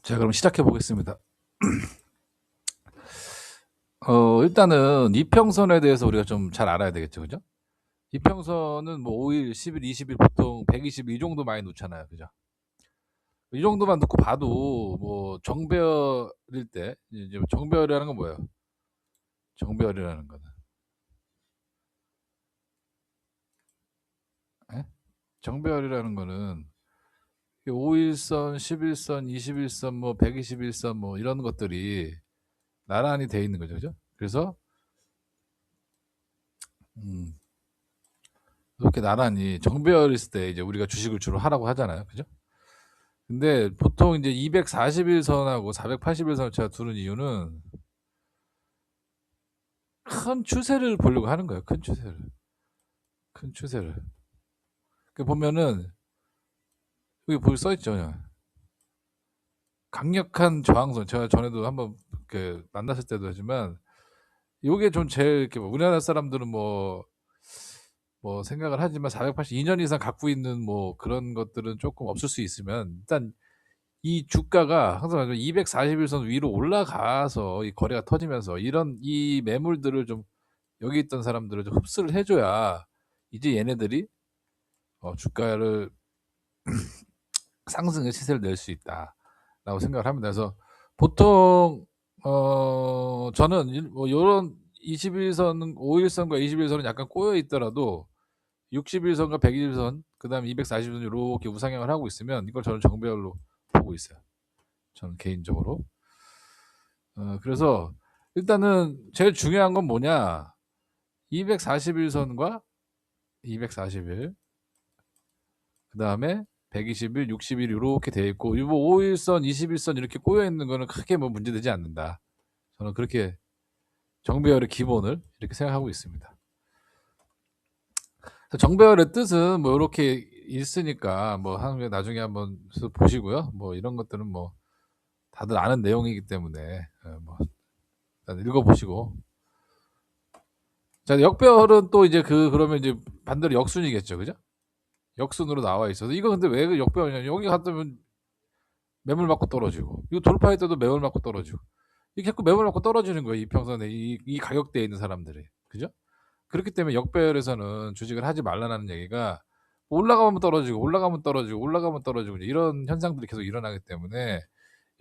자, 그럼 시작해 보겠습니다. 일단은 이평선에 대해서 우리가 좀 잘 알아야 되겠죠, 그죠? 이평선은 뭐 5일, 10일, 20일 보통 120일 이 정도 많이 놓잖아요, 그죠? 이 정도만 놓고 봐도 뭐 정배열일 때 이제 정배열이라는 건 뭐예요? 정배열이라는 거는 예? 정배열이라는 거는 5일선, 10일선, 21선, 뭐 121선 뭐 이런 것들이 나란히 돼 있는 거죠, 그죠? 그래서 음, 이렇게 나란히 정배열 있을 때 이제 우리가 주식을 주로 하라고 하잖아요, 그죠? 근데 보통 이제 241선하고 481선을 제가 두는 이유는 큰 추세를 보려고 하는 거예요. 큰 추세를. 큰 추세를. 그 보면은 여기 볼 써 있죠. 그냥. 강력한 저항선. 제가 전에도 한번 그 만났을 때도 하지만 요게 좀 제일 이렇게 뭐 우리나라 사람들은 뭐 생각을 하지만 482년 이상 갖고 있는 뭐 그런 것들은 조금 없을 수 있으면 일단 이 주가가 항상 말하지만 241선 위로 올라가서 이 거래가 터지면서 이런 이 매물들을 좀 여기 있던 사람들을 좀 흡수를 해줘야 이제 얘네들이 주가를 상승의 시세를 낼 수 있다라고 생각을 합니다. 그래서 보통 저는 뭐 이런 21선, 5일선과 21선은 약간 꼬여 있더라도 60일선과 120선, 그다음에 240선 이렇게 우상향을 하고 있으면 이걸 저는 정배열로 보고 있어요. 저는 개인적으로. 그래서 일단은 제일 중요한 건 뭐냐? 241선과 241, 그 다음에 120일, 60일 이렇게 돼 있고, 뭐 5일선, 21선 이렇게 꼬여 있는 거는 크게 뭐 문제되지 않는다. 저는 그렇게 정배열의 기본을 이렇게 생각하고 있습니다. 정배열의 뜻은 뭐 이렇게 있으니까 뭐 나중에 한번 보시고요. 뭐 이런 것들은 뭐 다들 아는 내용이기 때문에 뭐 일단 읽어보시고. 자, 역배열은 또 이제 그러면 이제 반대로 역순이겠죠, 그죠? 역순으로 나와 있어서 이거 근데 왜 역배열이냐? 여기 갔다면 매물 맞고 떨어지고, 이거 돌파할 때도 매물 맞고 떨어지고, 이게 자꾸 매물 맞고 떨어지는 거예요. 이평선에 이 가격대에 있는 사람들이, 그죠? 그렇기 때문에 역배열에서는 주식을 하지 말라는 얘기가 올라가면 떨어지고 올라가면 떨어지고 올라가면 떨어지고 이런 현상들이 계속 일어나기 때문에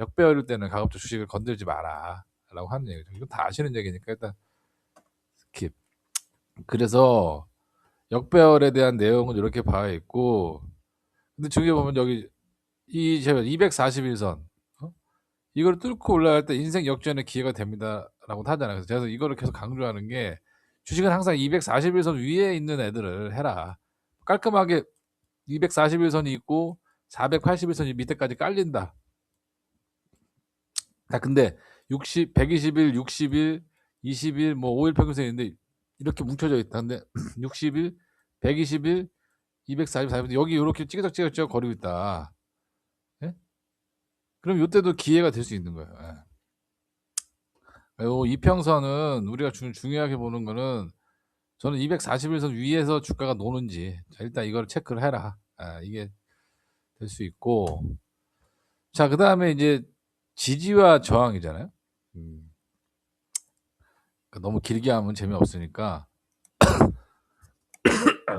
역배열일 때는 가급적 주식을 건들지 마라라고 하는 얘기죠. 이건 다 아시는 얘기니까 일단 스킵. 그래서 역배열에 대한 내용은 이렇게 봐 있고, 근데 저기 보면 여기 이 제가 241선 이걸 뚫고 올라갈 때 인생 역전의 기회가 됩니다라고 하잖아요. 그래서 제가 이거를 계속 강조하는 게 주식은 항상 241선 위에 있는 애들을 해라. 깔끔하게 241선이 있고 481선이 밑에까지 깔린다. 자, 근데 60, 120일, 60일, 20일, 뭐 5일 평균선이 있는데 이렇게 뭉쳐져 있다. 근데 60일, 120일, 240, 400 여기 이렇게 찌그적찌그적 거리고 있다. 예? 그럼 이때도 기회가 될 수 있는 거예요. 예. 요 이평선은 우리가 중요하게 보는 거는 저는 241선 위에서 주가가 노는지 자, 일단 이걸 체크를 해라. 이게 될 수 있고, 자, 그 다음에 이제 지지와 저항이잖아요. 음, 너무 길게 하면 재미없으니까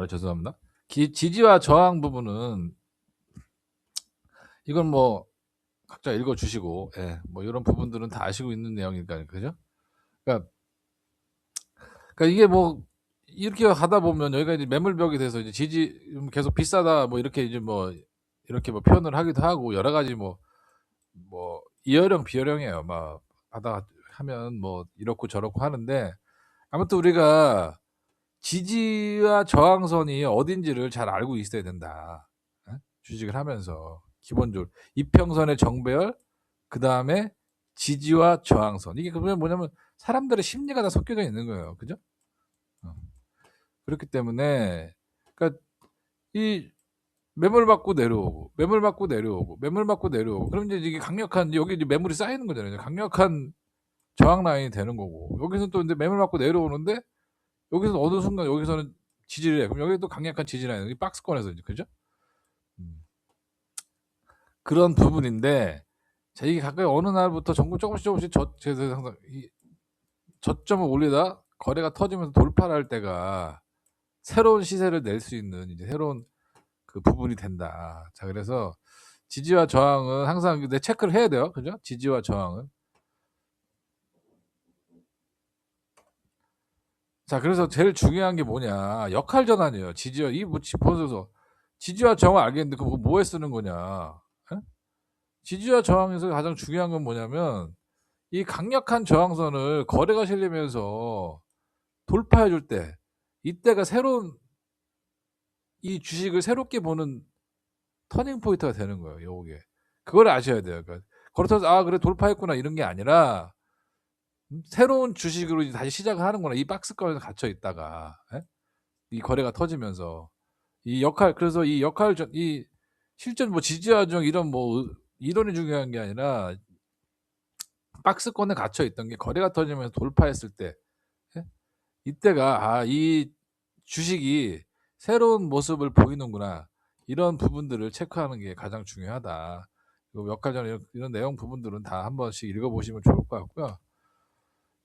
죄송합니다. 지지와 저항 부분은 이건 뭐 각자 읽어주시고, 예, 뭐 이런 부분들은 다 아시고 있는 내용이니까, 그죠? 그러니까, 그러니까 이게 뭐 이렇게 하다 보면 여기가 이제 매물벽이 돼서 이제 계속 비싸다 뭐 이렇게 이제 뭐 이렇게 뭐 표현을 하기도 하고 여러 가지 뭐 이어령 비어령이에요. 막 하다 하면 뭐 이렇고 저렇고 하는데, 아무튼 우리가 지지와 저항선이 어딘지를 잘 알고 있어야 된다. 주식을 하면서 기본적으로 이평선의 정배열, 그 다음에 지지와 저항선, 이게 그러면 뭐냐면 사람들의 심리가 다 섞여져 있는 거예요. 그죠? 어. 그렇기 때문에 그러니까 이 매물 받고 내려오고 매물 받고 내려오고 매물 받고 내려오고 그럼 이제 이게 강력한 여기 이제 매물이 쌓이는 거잖아요. 강력한 저항 라인이 되는 거고, 여기서 또 이제 매물 받고 내려오는데 여기서 어느 순간 여기서는 지지를 해. 그럼 여기 또 강력한 지지 라인, 이 박스권에서 이제, 그죠? 음. 그런 부분인데, 자, 이게 가까이 어느 날부터 전국 조금씩 그래서 항상 이 저점을 올리다 거래가 터지면서 돌파를 할 때가 새로운 시세를 낼 수 있는 이제 새로운 그 부분이 된다. 자, 그래서 지지와 저항은 항상 내 체크를 해야 돼요. 그죠? 지지와 저항은. 자, 그래서 제일 중요한 게 뭐냐? 역할 전환이에요. 지지와 보셔서 지지와 저항을 알겠는데 그거 뭐에 쓰는 거냐? 예? 지지와 저항에서 가장 중요한 건 뭐냐면 이 강력한 저항선을 거래가 실리면서 돌파해 줄 때, 이때가 새로운 이 주식을 새롭게 보는 터닝 포인트가 되는 거예요, 요게. 그걸 아셔야 돼요. 그러니까 그렇다고 해서 '아 그래 돌파했구나.' 이런 게 아니라 새로운 주식으로 이제 다시 시작을 하는구나. 이 박스권에서 갇혀 있다가. 예? 이 거래가 터지면서. 이 역할 그래서 이 역할 전 이 실전 뭐 지지와 저항 이런 뭐 이론이 중요한 게 아니라 박스권에 갇혀 있던 게 거래가 터지면서 돌파했을 때, 예? 이때가 '아 이 주식이 새로운 모습을 보이는구나.' 이런 부분들을 체크하는 게 가장 중요하다. 요 역할전 이런 내용 부분들은 다 한 번씩 읽어 보시면 좋을 것 같고요.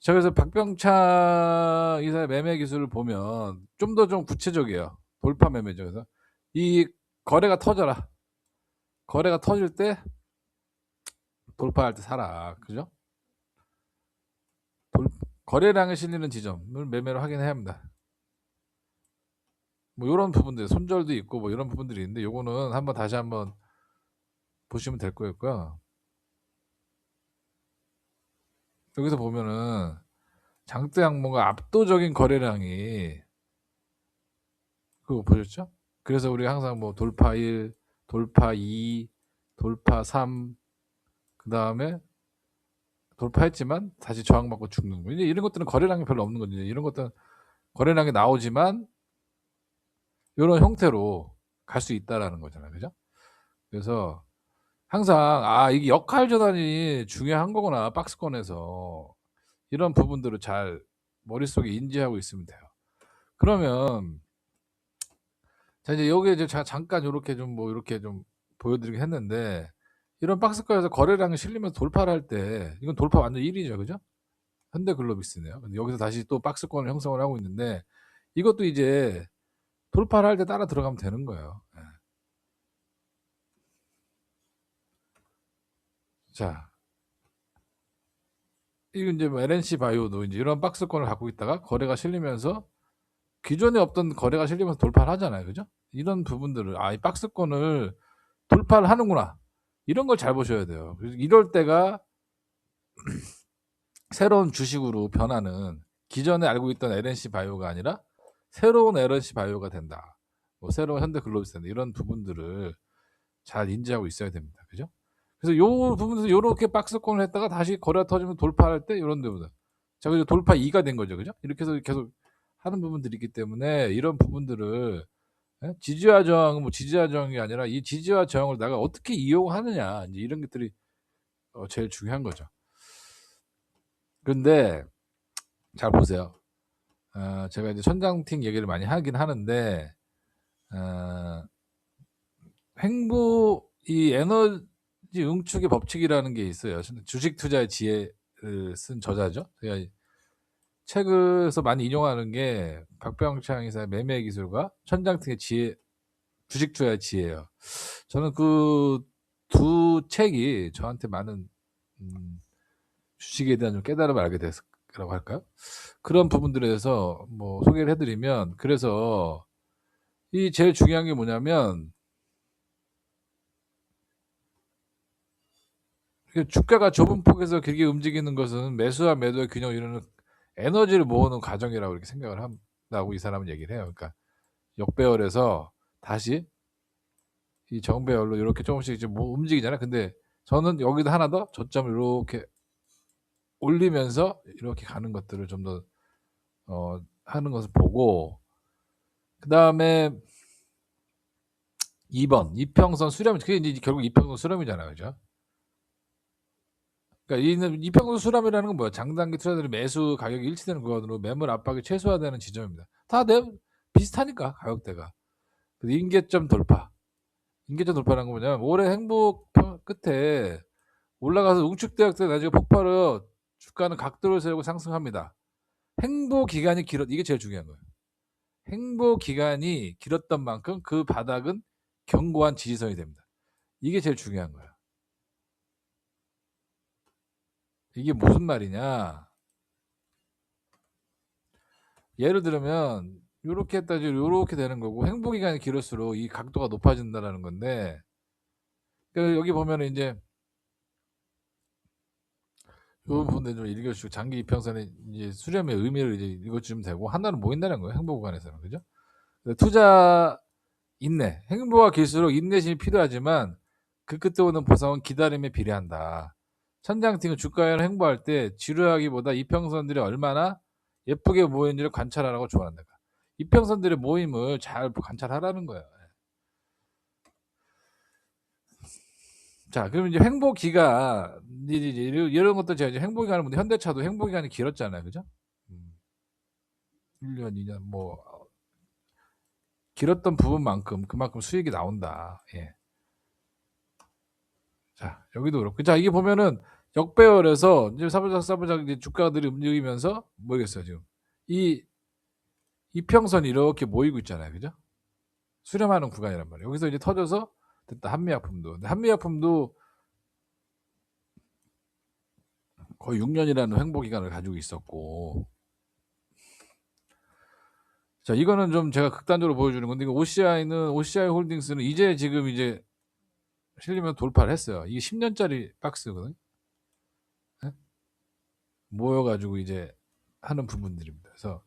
자, 그래서 박병창 이사의 매매 기술을 보면 좀 더 좀 구체적이에요. 돌파 매매죠. 그래서 이 거래가 터져라. 거래가 터질 때 돌파할 때 사라. 그죠? 돌 거래량에 실리는 지점을 매매로 확인해야 합니다. 뭐 요런 부분들 손절도 있고 뭐 이런 부분들이 있는데 요거는 한번 다시 한번 보시면 될 거였고요. 여기서 보면은 장대 항목과 압도적인 거래량이 그거 보셨죠? 그래서 우리가 항상 뭐 돌파 1, 돌파 2, 돌파 3, 그다음에 돌파했지만 다시 저항받고 죽는 거. 이제 이런 것들은 거래량이 별로 없는 거죠. 이런 것들은 거래량이 나오지만 요런 형태로 갈 수 있다라는 거잖아요. 그죠? 그래서 항상 '아 이게 역할 전환이 중요한 거구나 박스권에서.' 이런 부분들을 잘 머릿속에 인지하고 있으면 돼요. 그러면 자 이제 여기에 이제 제가 잠깐 요렇게 좀 뭐 이렇게 좀 보여 드리긴 했는데 이런 박스권에서 거래량이 실리면서 돌파를 할 때 이건 돌파 완전 1 위죠. 그죠? 현대글로비스네요. 근데 여기서 다시 또 박스권을 형성을 하고 있는데 이것도 이제 돌파를 할 때 따라 들어가면 되는 거예요. 예. 자, 이거 인제 뭐 LNC 바이오도 인제 이런 박스권을 갖고 있다가 거래가 실리면서 기존에 없던 거래가 실리면서 돌파를 하잖아요. 그죠? 이런 부분들을 '아 이 박스권을 돌파를 하는구나.' 이런 걸 잘 보셔야 돼요. 그래서 이럴 때가 새로운 주식으로 변하는, 기존에 알고 있던 LNC 바이오가 아니라 새로운 LNC 바이오가 된다. 뭐 새로운 현대글로비스 된다. 이런 부분들을 잘 인지하고 있어야 됩니다. 그죠? 그래서 요 부분에서 요렇게 박스권을 했다가 다시 거래가 터지면 돌파할 때 요런 데보다. 자, 그래서 돌파 2가 된 거죠. 그죠? 이렇게 해서 계속 하는 부분들이 있기 때문에 이런 부분들을, 예? 지지와 저항은 뭐 지지와 저항이 아니라 이 지지와 저항을 내가 어떻게 이용하느냐. 이제 이런 것들이 제일 중요한 거죠. 근데 잘 보세요. 제가 이제 천장팅 얘기를 많이 하긴 하는데 어 횡보 이 에너지 응축의 법칙이라는 게 있어요. 주식 투자의 지혜를 쓴 저자죠. 제가 이 책에서 많이 인용하는 게 박병창 이사의 매매 기술과 천장팅의 지혜, 주식 투자의 지혜예요. 저는 그 두 책이 저한테 많은 주식에 대한 좀 깨달음을 알게 됐라고 할까요? 그런 부분들에 대해서 뭐 소개를 해 드리면, 그래서 이 제일 중요한 게 뭐냐면 주가가 좁은 폭에서 길게 움직이는 것은 매수와 매도의 균형을 이루는 에너지를 모으는 과정이라고 이렇게 생각을 한다고 이 사람은 얘기를 해요. 그러니까 역배열에서 다시 이 정배열로 이렇게 조금씩 이제 뭐 움직이잖아요. 근데 저는 여기도 하나 더 저점을 이렇게 올리면서 이렇게 가는 것들을 좀 더 하는 것을 보고, 그다음에 2번 이평선 수렴, 그게 이제 결국 이평선 수렴이잖아요. 그죠? 그러니까 이평선 수렴이라는 건 뭐야? 장단기 투자들이 매수 가격이 일치되는 구간으로 매물 압박이 최소화되는 지점입니다. 다 비슷하니까 가격대가. 그래서 임계점 돌파. 임계점 돌파라는 건 뭐냐면 올해 행보 끝에 올라가서 웅축될 때 나중에 폭발로 주가는 각도를 세우고 상승합니다. 횡보 기간이 이게 제일 중요한 거예요. 횡보 기간이 길었던 만큼 그 바닥은 견고한 지지선이 됩니다. 이게 제일 중요한 거예요. 이게 무슨 말이냐? 예를 들면 요렇게 따지면 요렇게 되는 거고, 횡보 기간이 길을수록 이 각도가 높아진다라는 건데, 그러니까 여기 보면은 이제 요 부분들 좀 읽어주시고, 장기 이평선의 이제 수렴의 의미를 이제 읽어주시면 되고, 하나는 모인다는 거예요. 횡보 구간에서는. 그죠? 투자 인내, 횡보가 길수록 인내심이 필요하지만 그 끝에 오는 보상은 기다림에 비례한다. 천장팅은 주가에는 횡보할 때 지루하기보다 이평선들이 얼마나 예쁘게 모이는지를 관찰하라고 조언한다. 이평선들의 모임을 잘 관찰하라는 거예요. 자, 그럼 이제 횡보 기간, 이런 것도 제가 이제 횡보 기간을 보는데, 현대차도 횡보 기간이 길었잖아요. 그죠? 1년, 2년, 뭐, 길었던 부분만큼 그만큼 수익이 나온다. 예. 자, 여기도 그렇고. 자, 이게 보면은 역배열에서 이제 사부작 이제 주가들이 움직이면서 뭐겠어요, 지금. 이 이평선이 이렇게 모이고 있잖아요. 그죠? 수렴하는 구간이란 말이에요. 여기서 이제 터져서 됐다. 한미약품도. 근데 한미약품도 거의 6년이라는 횡보 기간을 가지고 있었고. 자, 이거는 좀 제가 극단적으로 보여주는 건데, OCI 홀딩스는 이제 지금 이제 실리면 돌파를 했어요. 이게 10년짜리 박스거든요. 네? 모여가지고 이제 하는 부분들입니다. 그래서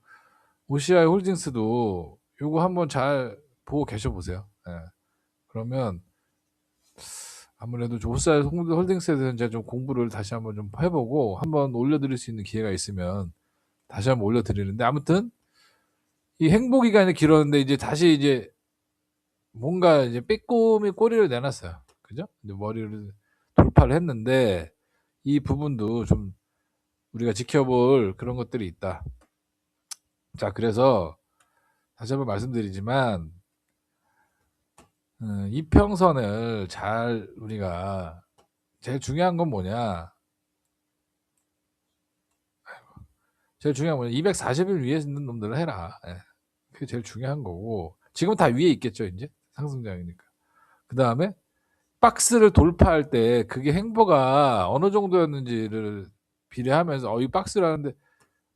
OCI 홀딩스도 요거 한번 잘 보고 계셔보세요. 예. 그러면 아무래도 OCI 홀딩스에 대해서 제가 좀 공부를 다시 한번 좀 해보고 한번 올려드릴 수 있는 기회가 있으면 다시 한번 올려드리는데, 아무튼 이 행보 기간이 길었는데 이제 다시 이제 뭔가 이제 빼꼼히 꼬리를 내놨어요. 그죠? 이제 머리를 돌파를 했는데 이 부분도 좀 우리가 지켜볼 그런 것들이 있다. 자, 그래서 다시 한번 말씀드리지만 이평선을 잘 우리가 제일 중요한 건 뭐냐? 제일 중요한 건 240일 위에 있는 놈들을 해라. 예. 그게 제일 중요한 거고, 지금 다 위에 있겠죠, 이제 상승장이니까. 그 다음에 박스를 돌파할 때 그게 행보가 어느 정도였는지를 비례하면서 이 박스라는데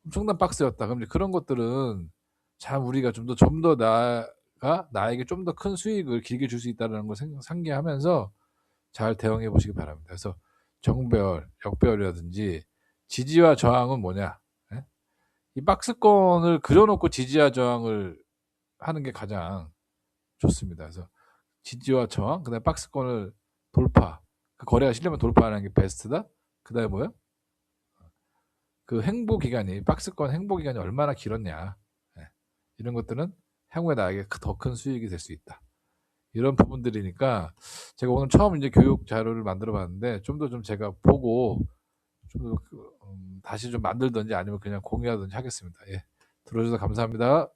엄청난 박스였다. 그럼 이제 그런 것들은 참 우리가 좀 더 나에게 좀 더 큰 수익을 길게 줄 수 있다는 걸 상기하면서 잘 대응해 보시기 바랍니다. 그래서 정배열, 역배열이라든지 지지와 저항은 뭐냐? 예? 이 박스권을 그려놓고 지지와 저항을 하는 게 가장 좋습니다. 그래서 지지와 저항, 그다음에 박스권을 돌파, 그 거래가 실려면 돌파하는 게 베스트다. 그다음에 뭐요? 그 행보 기간이, 박스권 행보 기간이 얼마나 길었냐. 예. 이런 것들은 향후에 나에게 더 큰 수익이 될 수 있다. 이런 부분들이니까 제가 오늘 처음 이제 교육 자료를 만들어 봤는데 좀 더 좀 제가 보고 좀 더 다시 좀 만들든지 아니면 그냥 공유하든지 하겠습니다. 예. 들어주셔서 감사합니다.